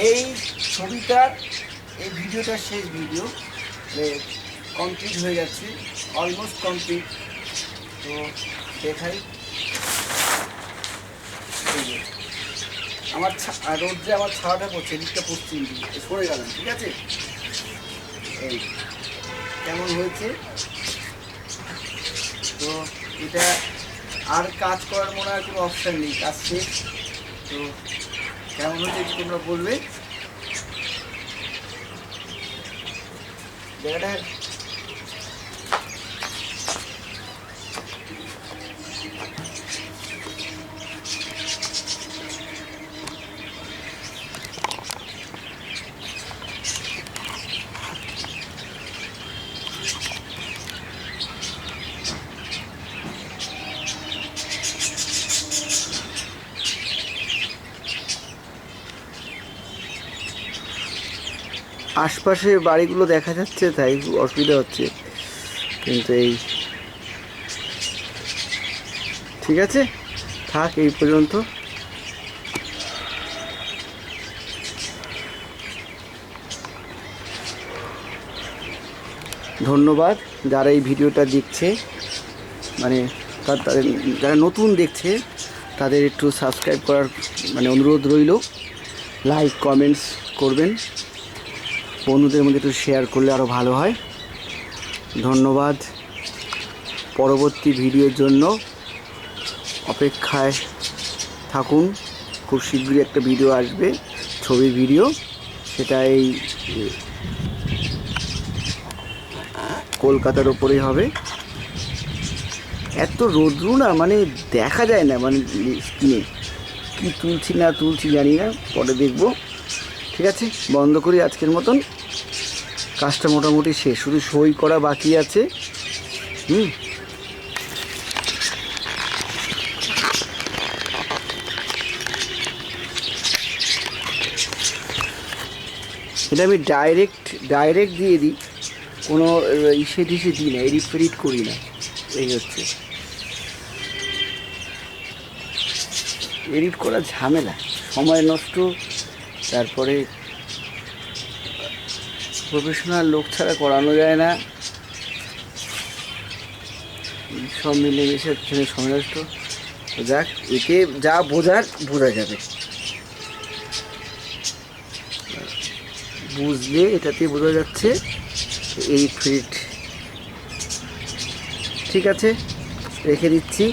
এই ছবিটার এই ভিডিওটার শেষ ভিডিও কমপ্লিট হয়ে যাচ্ছে, অলমোস্ট কমপ্লিট। তো দেখাই, আমার রোদ্রে আমার ছাওয়াটা পড়ছে, এদিকটা পশ্চিম দিকে সরে গেলাম, ঠিক আছে। এই কেমন হয়েছে, তো এটা আর কাজ করার মনে হয় কোনো অপশান নেই, কাজ শেষ। তো কেমন হয়েছে একটু তোমরা বলবে। জায়গাটা আশপাশে বাড়িগুলো দেখা যাচ্ছে, তাই অসুবিধা হচ্ছে, কিন্তু এই ঠিক আছে, থাক এই পর্যন্ত। ধন্যবাদ যারা এই ভিডিওটা দেখছে, মানে তাদের যারা নতুন দেখছে তাদের একটু সাবস্ক্রাইব করার মানে অনুরোধ রইল। লাইক কমেন্টস করবেন, বন্ধুদের মধ্যে একটু শেয়ার করলে আরও ভালো হয়। ধন্যবাদ। পরবর্তী ভিডিওর জন্য অপেক্ষায় থাকুন, খুব শীঘ্রই একটা ভিডিও আসবে, ছবির ভিডিও, সেটা এই কলকাতার ওপরেই হবে। এত রৌদ্র না, মানে দেখা যায় না, মানে স্ক্রিনে কী তুলছি না তুলছি জানি না, পরে দেখব। ঠিক আছে, বন্ধ করি আজকের মতন, কাজটা মোটামুটি শেষ, শুধু সই করা বাকি আছে। এটা আমি ডাইরেক্ট দিয়ে দিই, কোনো ইসে টিসে দিই না, এডিট ফেডিট করি না। এই হচ্ছে এডিট করা ঝামেলা, সময় নষ্ট, তারপরে প্রফেশনাল লোক ছাড়া করানো যায় না, সব মিলেমিশে সময় নষ্ট। যাক, এতে যা বোঝা যাবে, বুঝলে এটাতে বোঝা যাচ্ছে এডিট ফেডিট। ঠিক আছে, রেখে দিচ্ছি।